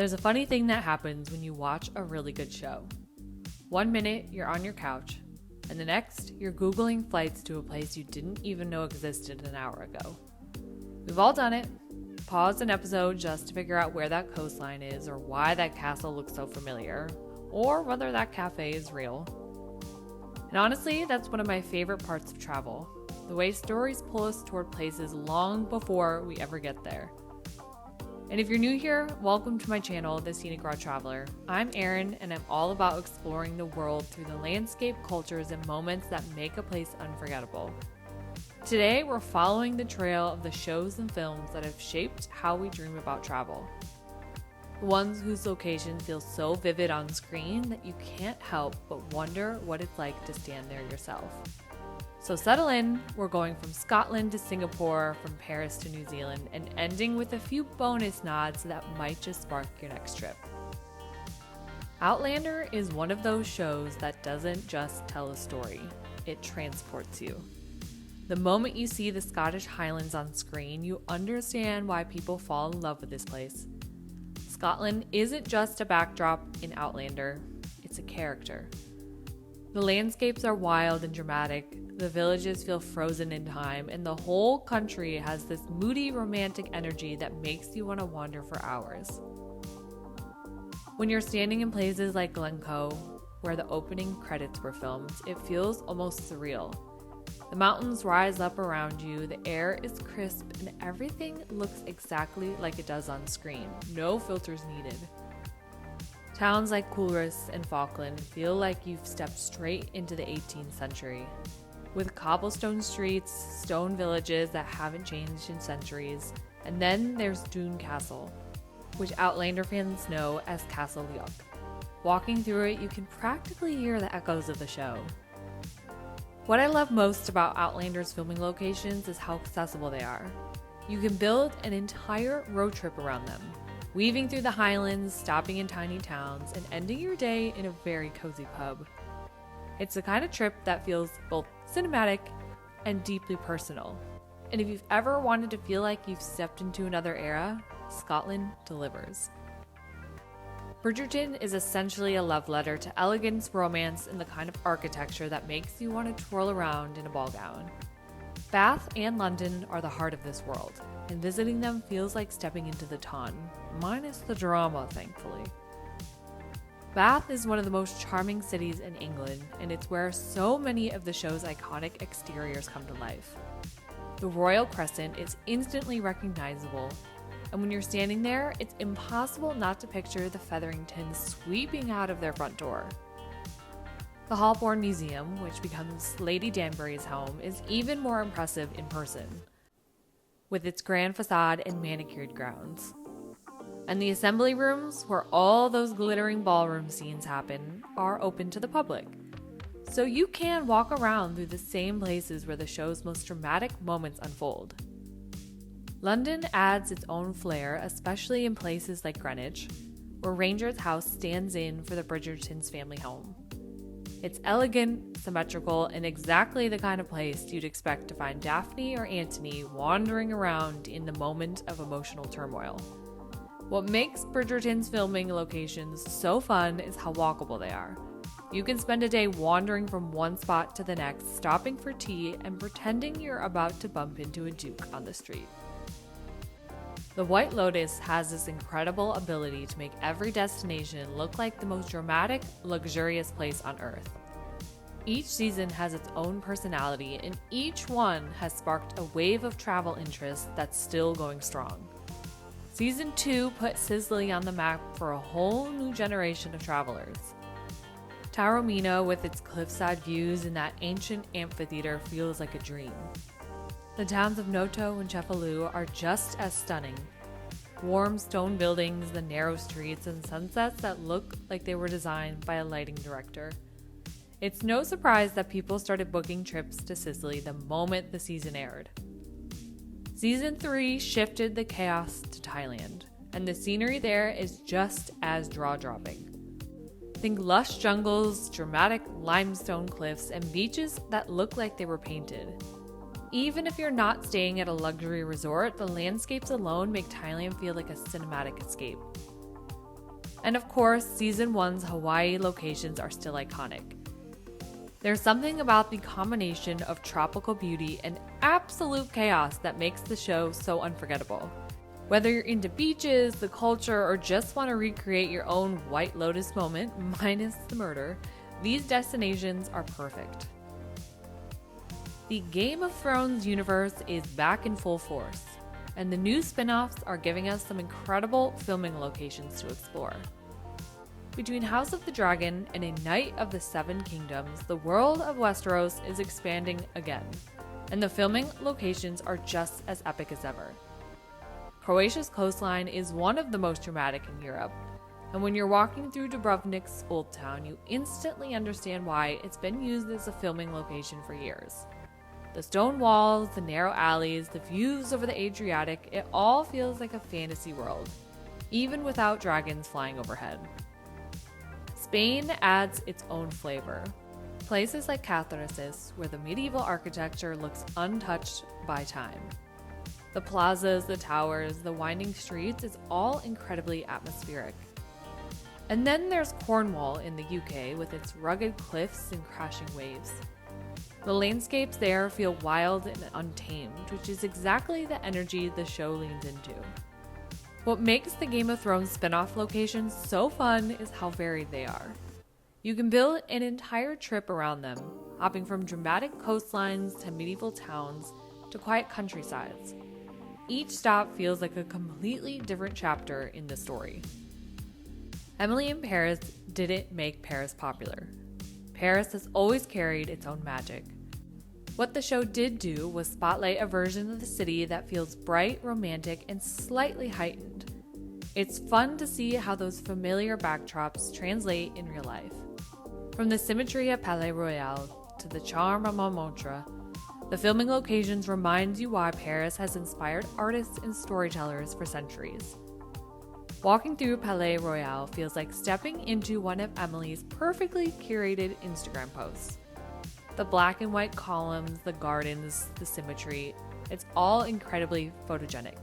There's a funny thing that happens when you watch a really good show. 1 minute, you're on your couch, and the next, you're Googling flights to a place you didn't even know existed an hour ago. We've all done it. Paused an episode just to figure out where that coastline is, or why that castle looks so familiar, or whether that cafe is real. And honestly, that's one of my favorite parts of travel. The way stories pull us toward places long before we ever get there. And if you're new here, welcome to my channel, The Scenic Raw Traveler. I'm Erin, and I'm all about exploring the world through the landscape, cultures, and moments that make a place unforgettable. Today, we're following the trail of the shows and films that have shaped how we dream about travel. The ones whose locations feel so vivid on screen that you can't help but wonder what it's like to stand there yourself. So settle in, we're going from Scotland to Singapore, from Paris to New Zealand, and ending with a few bonus nods that might just spark your next trip. Outlander is one of those shows that doesn't just tell a story, it transports you. The moment you see the Scottish Highlands on screen, you understand why people fall in love with this place. Scotland isn't just a backdrop in Outlander, it's a character. The landscapes are wild and dramatic, the villages feel frozen in time, and the whole country has this moody, romantic energy that makes you want to wander for hours. When you're standing in places like Glencoe, where the opening credits were filmed, it feels almost surreal. The mountains rise up around you, the air is crisp, and everything looks exactly like it does on screen. No filters needed. Towns like Culross and Falkland feel like you've stepped straight into the 18th century. With cobblestone streets, stone villages that haven't changed in centuries, and then there's Doune Castle, which Outlander fans know as Castle Leoch. Walking through it, you can practically hear the echoes of the show. What I love most about Outlander's filming locations is how accessible they are. You can build an entire road trip around them, weaving through the highlands, stopping in tiny towns, and ending your day in a very cozy pub. It's the kind of trip that feels both cinematic and deeply personal. And if you've ever wanted to feel like you've stepped into another era, Scotland delivers. Bridgerton is essentially a love letter to elegance, romance, and the kind of architecture that makes you want to twirl around in a ball gown. Bath and London are the heart of this world, and visiting them feels like stepping into the ton, minus the drama, thankfully. Bath is one of the most charming cities in England, and it's where so many of the show's iconic exteriors come to life. The Royal Crescent is instantly recognizable, and when you're standing there, it's impossible not to picture the Featheringtons sweeping out of their front door. The Holborn Museum, which becomes Lady Danbury's home, is even more impressive in person, with its grand facade and manicured grounds. And the assembly rooms, where all those glittering ballroom scenes happen, are open to the public. So you can walk around through the same places where the show's most dramatic moments unfold. London adds its own flair, especially in places like Greenwich, where Ranger's house stands in for the Bridgertons' family home. It's elegant, symmetrical, and exactly the kind of place you'd expect to find Daphne or Antony wandering around in the moment of emotional turmoil. What makes Bridgerton's filming locations so fun is how walkable they are. You can spend a day wandering from one spot to the next, stopping for tea, and pretending you're about to bump into a duke on the street. The White Lotus has this incredible ability to make every destination look like the most dramatic, luxurious place on earth. Each season has its own personality, and each one has sparked a wave of travel interest that's still going strong. Season 2 put Sicily on the map for a whole new generation of travelers. Taormina, with its cliffside views and that ancient amphitheater, feels like a dream. The towns of Noto and Cefalù are just as stunning. Warm stone buildings, the narrow streets, and sunsets that look like they were designed by a lighting director. It's no surprise that people started booking trips to Sicily the moment the season aired. Season 3 shifted the chaos to Thailand, and the scenery there is just as jaw-dropping. Think lush jungles, dramatic limestone cliffs, and beaches that look like they were painted. Even if you're not staying at a luxury resort, the landscapes alone make Thailand feel like a cinematic escape. And of course, Season 1's Hawaii locations are still iconic. There's something about the combination of tropical beauty and absolute chaos that makes the show so unforgettable. Whether you're into beaches, the culture, or just want to recreate your own White Lotus moment, minus the murder, these destinations are perfect. The Game of Thrones universe is back in full force, and the new spin-offs are giving us some incredible filming locations to explore. Between House of the Dragon and A Knight of the Seven Kingdoms, the world of Westeros is expanding again, and the filming locations are just as epic as ever. Croatia's coastline is one of the most dramatic in Europe, and when you're walking through Dubrovnik's Old Town, you instantly understand why it's been used as a filming location for years. The stone walls, the narrow alleys, the views over the Adriatic, it all feels like a fantasy world, even without dragons flying overhead. Spain adds its own flavor. Places like Cáceres, where the medieval architecture looks untouched by time. The plazas, the towers, the winding streets is all incredibly atmospheric. And then there's Cornwall in the UK with its rugged cliffs and crashing waves. The landscapes there feel wild and untamed, which is exactly the energy the show leans into. What makes the Game of Thrones spin-off locations so fun is how varied they are. You can build an entire trip around them, hopping from dramatic coastlines to medieval towns to quiet countrysides. Each stop feels like a completely different chapter in the story. Emily in Paris didn't make Paris popular. Paris has always carried its own magic. What the show did do was spotlight a version of the city that feels bright, romantic, and slightly heightened. It's fun to see how those familiar backdrops translate in real life. From the symmetry at Palais Royal to the charm of Montmartre, the filming locations remind you why Paris has inspired artists and storytellers for centuries. Walking through Palais Royal feels like stepping into one of Emily's perfectly curated Instagram posts. The black and white columns, the gardens, the symmetry, it's all incredibly photogenic.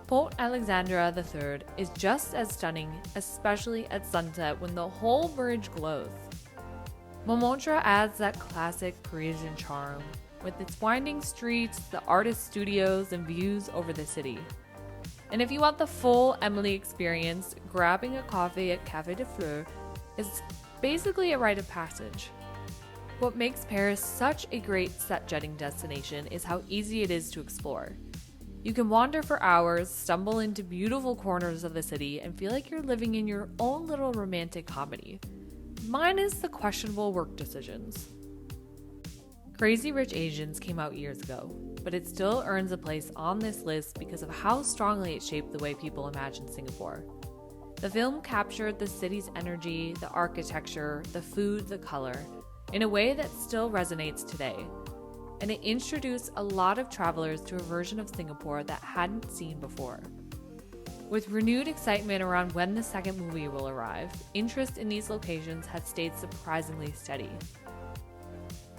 Pont Alexandra III is just as stunning, especially at sunset when the whole bridge glows. Montmartre adds that classic Parisian charm, with its winding streets, the artist studios, and views over the city. And if you want the full Emily experience, grabbing a coffee at Café de Fleur is basically a rite of passage. What makes Paris such a great set-jetting destination is how easy it is to explore. You can wander for hours, stumble into beautiful corners of the city, and feel like you're living in your own little romantic comedy, minus the questionable work decisions. Crazy Rich Asians came out years ago, but it still earns a place on this list because of how strongly it shaped the way people imagine Singapore. The film captured the city's energy, the architecture, the food, the color, in a way that still resonates today. And it introduced a lot of travelers to a version of Singapore that hadn't seen before. With renewed excitement around when the second movie will arrive, interest in these locations has stayed surprisingly steady.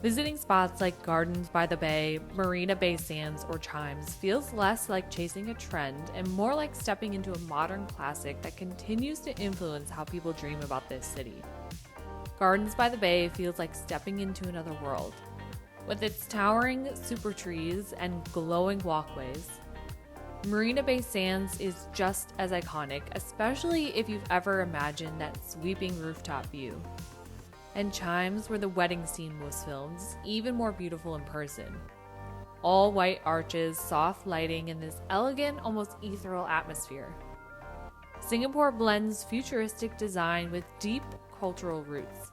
Visiting spots like Gardens by the Bay, Marina Bay Sands, or Chimes feels less like chasing a trend and more like stepping into a modern classic that continues to influence how people dream about this city. Gardens by the Bay feels like stepping into another world. With its towering super trees and glowing walkways, Marina Bay Sands is just as iconic, especially if you've ever imagined that sweeping rooftop view. And Chimes, where the wedding scene was filmed, is even more beautiful in person. All white arches, soft lighting, and this elegant, almost ethereal atmosphere. Singapore blends futuristic design with deep cultural roots,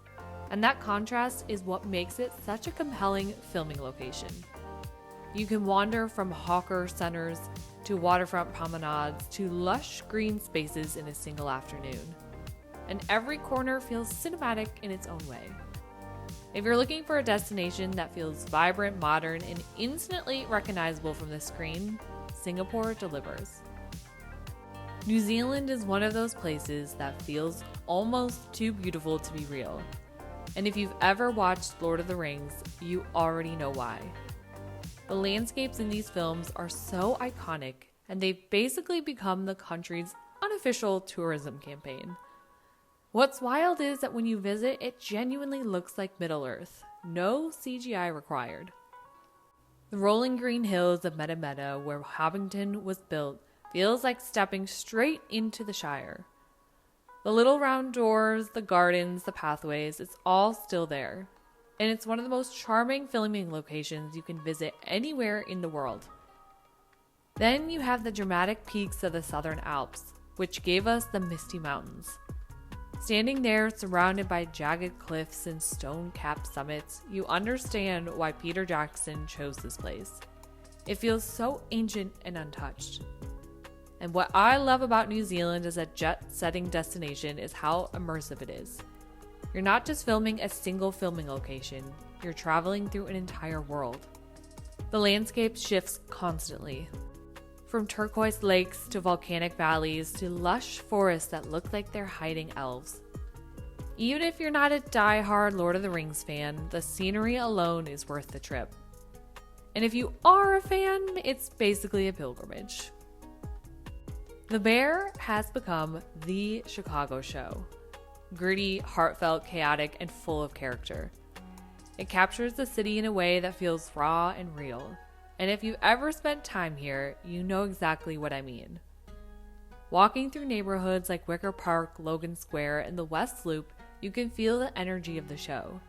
and that contrast is what makes it such a compelling filming location. You can wander from hawker centers to waterfront promenades to lush green spaces in a single afternoon. And every corner feels cinematic in its own way. If you're looking for a destination that feels vibrant, modern, and instantly recognizable from the screen, Singapore delivers. New Zealand is one of those places that feels almost too beautiful to be real. And if you've ever watched Lord of the Rings, you already know why. The landscapes in these films are so iconic, and they've basically become the country's unofficial tourism campaign. What's wild is that when you visit, it genuinely looks like Middle-earth. No CGI required. The rolling green hills of Meta Meta, where Hobbiton was built, feels like stepping straight into the Shire. The little round doors, the gardens, the pathways, it's all still there. And it's one of the most charming filming locations you can visit anywhere in the world. Then you have the dramatic peaks of the Southern Alps, which gave us the Misty Mountains. Standing there, surrounded by jagged cliffs and stone-capped summits, you understand why Peter Jackson chose this place. It feels so ancient and untouched. And what I love about New Zealand as a jet-setting destination is how immersive it is. You're not just filming a single filming location, you're traveling through an entire world. The landscape shifts constantly. From turquoise lakes to volcanic valleys to lush forests that look like they're hiding elves. Even if you're not a die-hard Lord of the Rings fan, the scenery alone is worth the trip. And if you are a fan, it's basically a pilgrimage. The Bear has become the Chicago show. Gritty, heartfelt, chaotic, and full of character. It captures the city in a way that feels raw and real. And if you've ever spent time here, you know exactly what I mean. Walking through neighborhoods like Wicker Park, Logan Square, and the West Loop, you can feel the energy of the show.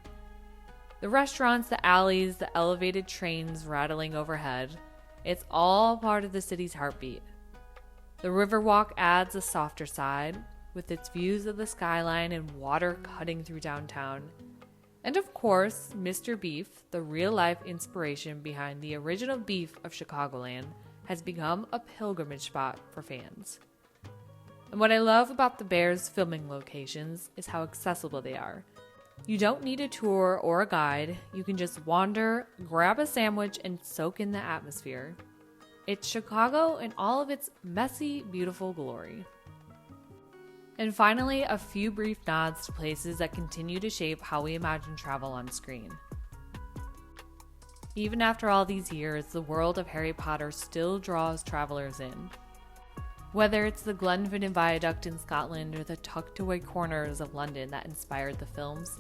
The restaurants, the alleys, the elevated trains rattling overhead, it's all part of the city's heartbeat. The Riverwalk adds a softer side, with its views of the skyline and water cutting through downtown. And of course, Mr. Beef, the real-life inspiration behind the original beef of Chicagoland, has become a pilgrimage spot for fans. And what I love about the Bear's filming locations is how accessible they are. You don't need a tour or a guide, you can just wander, grab a sandwich, and soak in the atmosphere. It's Chicago in all of its messy, beautiful glory. And finally, a few brief nods to places that continue to shape how we imagine travel on screen. Even after all these years, the world of Harry Potter still draws travelers in. Whether it's the Glenfinnan Viaduct in Scotland or the tucked-away corners of London that inspired the films,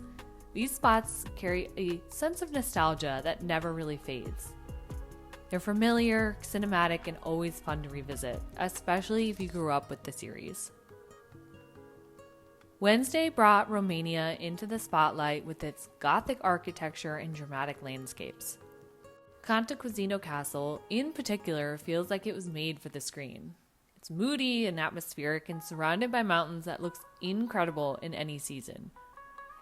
these spots carry a sense of nostalgia that never really fades. They're familiar, cinematic, and always fun to revisit, especially if you grew up with the series. Wednesday brought Romania into the spotlight with its Gothic architecture and dramatic landscapes. Cantacuzino Castle, in particular, feels like it was made for the screen. It's moody and atmospheric and surrounded by mountains that looks incredible in any season.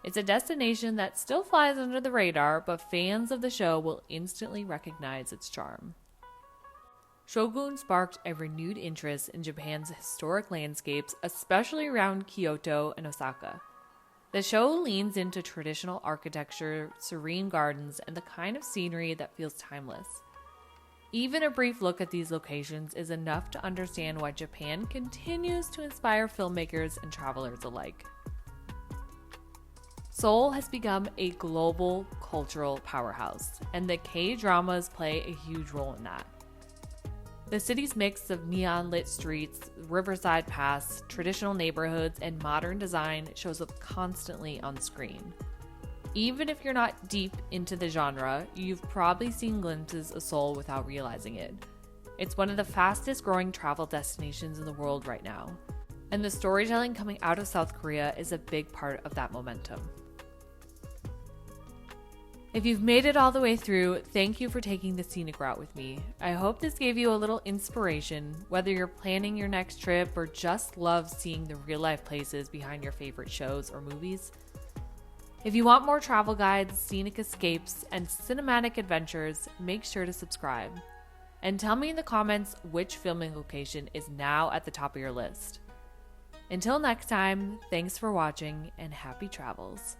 It's a destination that still flies under the radar, but fans of the show will instantly recognize its charm. Shōgun sparked a renewed interest in Japan's historic landscapes, especially around Kyoto and Osaka. The show leans into traditional architecture, serene gardens, and the kind of scenery that feels timeless. Even a brief look at these locations is enough to understand why Japan continues to inspire filmmakers and travelers alike. Seoul has become a global cultural powerhouse, and the K-dramas play a huge role in that. The city's mix of neon-lit streets, riverside paths, traditional neighborhoods, and modern design shows up constantly on screen. Even if you're not deep into the genre, you've probably seen glimpses of Seoul without realizing it. It's one of the fastest growing travel destinations in the world right now, and the storytelling coming out of South Korea is a big part of that momentum. If you've made it all the way through, thank you for taking the scenic route with me. I hope this gave you a little inspiration, whether you're planning your next trip or just love seeing the real-life places behind your favorite shows or movies. If you want more travel guides, scenic escapes, and cinematic adventures, make sure to subscribe. And tell me in the comments which filming location is now at the top of your list. Until next time, thanks for watching and happy travels.